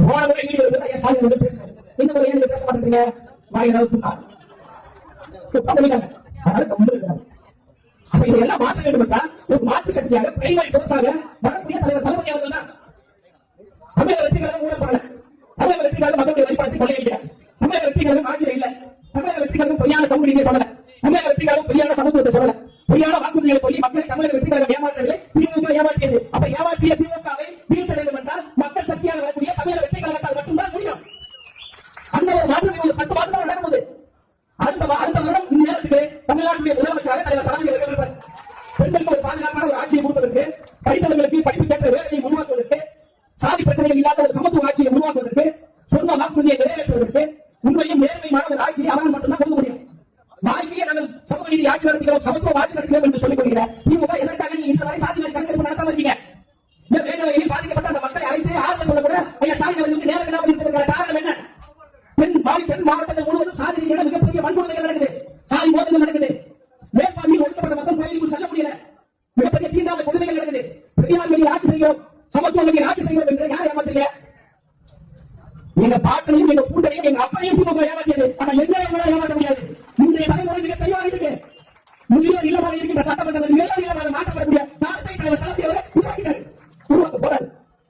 போன முறை வீடியோ ஐயா ஸ்டாலின் வந்து பேசுறாரு, இந்த முறை ஏன் பேச மாட்டேங்கிறீங்க? வாய் நவுத்துட்டா அப்ப இதெல்லாம் மாற்ற வேண்டும் என்றால் ஒரு மாற்று சக்தியாக பிரைமரி போர்ஸாக வரக்கூடிய தலைவர் தளபதி அவர்கள் தான். தமிழக வெற்றிகளாக ஊழப்படல, தமிழக வெற்றிகளாக மக்களுடைய வரிப்பணத்தை கொள்ளையில்லை, தமிழக வெற்றிகளாக ஆட்சியில் இல்லை, தமிழக வெற்றிகளாக பொய்யான சமூக நீதியை சொல்லல, தமிழக வெற்றிகளாக பொய்யான சமூகத்தை சொல்லல, பொய்யான வாக்குறுதிகளை சொல்லி மக்களை தமிழக வெற்றிகளாக ஏமாற்றவில்லை, திமுக ஏமாற்றியது. அப்ப ஏமாற்றிய திமுகவை வீழ்த்த வேண்டும் என்றால் மக்கள் சக்தியாக வரக்கூடிய தமிழக வெற்றிகளாக மட்டும்தான் முடியும். அந்த ஒரு மாற்றம் 10 மாசம் நடக்கும்போது அடுத்த வருடம் இந்நேரத்துக்கு தமிழ்நாட்டுடைய முதலமைச்சராக தலைவர் தளபதி அவர்கள் இருப்பார். பெண்களுக்கு ஒரு பாதுகாப்பான ஒரு ஆட்சியை கொடுப்பதற்கு, படித்தவர்களுக்கு படிப்புக்கேற்ற வேலையை உருவாக்குவதற்கு, சாதி பிரச்சனைகள் இல்லாத ஒரு சமத்துவ ஆட்சியை உருவாக்குவதற்கு, சொந்த வாக்குறுதியை நிறைவேற்றுவதற்கு, உண்மையும் நேர்மையான ஒரு ஆட்சியை அவர்கள் மட்டும்தான் கொடுக்க முடியும். நாளைக்கே நாங்கள் சமூக நீதி ஆட்சி நடத்துகிறோம், சமத்துவ ஆட்சி நடத்துகிறோம் என்று சொல்லிக் கொள்கிற திமுக எதற்காக நீங்க இந்த வரை சாதி கணக்கெடுப்பு நடத்தாம இருக்கீங்க? இந்த வேலையில் பாதிக்கப்பட்ட அந்த மக்களை அழைத்து ஆறுதல் சொல்லக்கூட ஐயா ஸ்டாலின் அவர்களுக்கு நேரம் இல்லாமல் இருக்கிற காரணம் என்ன? பெண் மாவட்டங்கள் முழுவதும் சாதி ரீதியான மிகப்பெரிய வன்கொடுமைகள் நடக்குது, சாதி மோதல்கள் நடக்குது, மேற்பார்வையில் ஒடுக்கப்பட்ட மக்கள் கோயிலுக்குள் செல்ல முடியல, மிகப்பெரிய தீண்டாமை கொடுமைகள் நடக்குது. பெரியார் வழியில் ஆட்சி செய்கிறோம், சமத்துவ வழியில் ஆட்சி செய்கிறோம் என்று யார் ஏமாத்துறீங்க? எங்க பாட்டனையும் எங்க கூட்டனையும் எங்க அப்பனையும் திமுக ஏமாற்றியது. ஆனா எங்களால் ஏமாற்ற முடியாது. இன்றைய தலைமுறை மிக தெளிவாக இருக்கு. முதியோர் இல்லமாக இருக்கின்ற சட்டமன்றங்கள் எல்லாம் இல்லமாக